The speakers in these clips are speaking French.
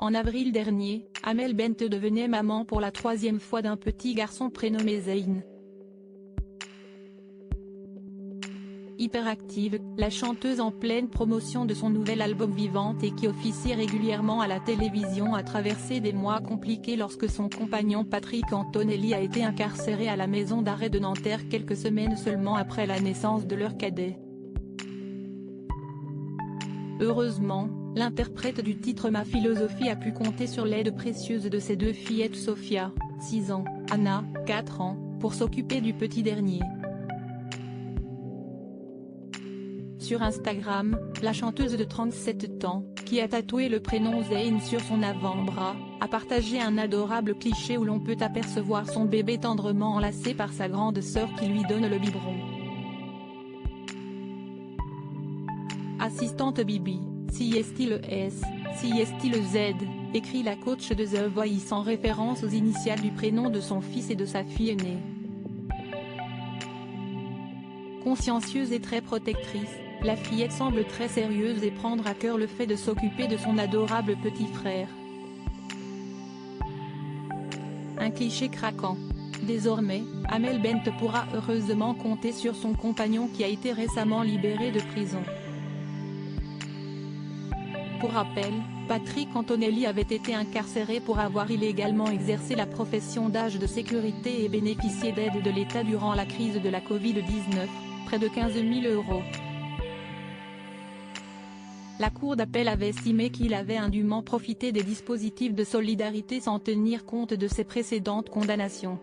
En avril dernier, Amel Bent devenait maman pour la troisième fois d'un petit garçon prénommé Zayn. Hyperactive, la chanteuse en pleine promotion de son nouvel album Vivante et qui officie régulièrement à la télévision a traversé des mois compliqués lorsque son compagnon Patrick Antonelli a été incarcéré à la maison d'arrêt de Nanterre quelques semaines seulement après la naissance de leur cadet. Heureusement, l'interprète du titre Ma philosophie a pu compter sur l'aide précieuse de ses deux fillettes Sophia, 6 ans, Anna, 4 ans, pour s'occuper du petit dernier. Sur Instagram, la chanteuse de 37 ans, qui a tatoué le prénom Zayn sur son avant-bras, a partagé un adorable cliché où l'on peut apercevoir son bébé tendrement enlacé par sa grande sœur qui lui donne le biberon. Assistante Bibi, si est-il le S, si est-il le Z, écrit la coach de The Voice en référence aux initiales du prénom de son fils et de sa fille aînée. Consciencieuse et très protectrice, la fillette semble très sérieuse et prendre à cœur le fait de s'occuper de son adorable petit frère. Un cliché craquant. Désormais, Amel Bent pourra heureusement compter sur son compagnon qui a été récemment libéré de prison. Pour rappel, Patrick Antonelli avait été incarcéré pour avoir illégalement exercé la profession d'agent de sécurité et bénéficié d'aide de l'État durant la crise de la Covid-19, près de 15 000 €. La Cour d'appel avait estimé qu'il avait indûment profité des dispositifs de solidarité sans tenir compte de ses précédentes condamnations.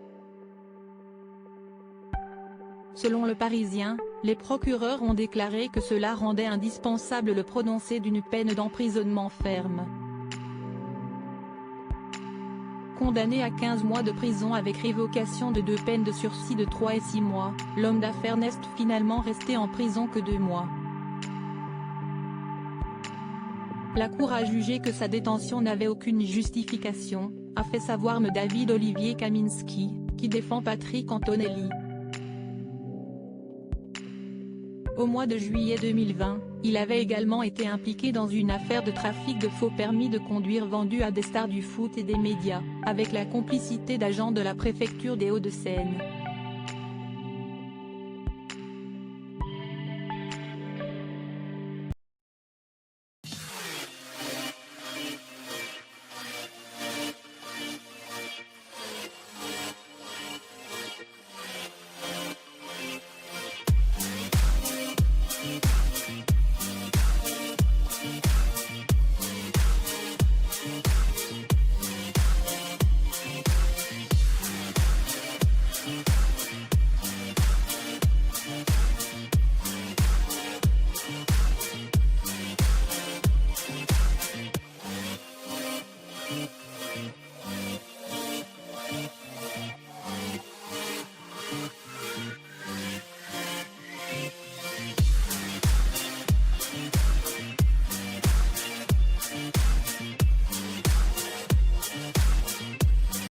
Selon Le Parisien, les procureurs ont déclaré que cela rendait indispensable le prononcé d'une peine d'emprisonnement ferme. Condamné à 15 mois de prison avec révocation de 2 peines de sursis de 3 et 6 mois, l'homme d'affaires n'est finalement resté en prison que 2 mois. La Cour a jugé que sa détention n'avait aucune justification, a fait savoir David Olivier Kaminski, qui défend Patrick Antonelli. Au mois de juillet 2020, il avait également été impliqué dans une affaire de trafic de faux permis de conduire vendus à des stars du foot et des médias, avec la complicité d'agents de la préfecture des Hauts-de-Seine.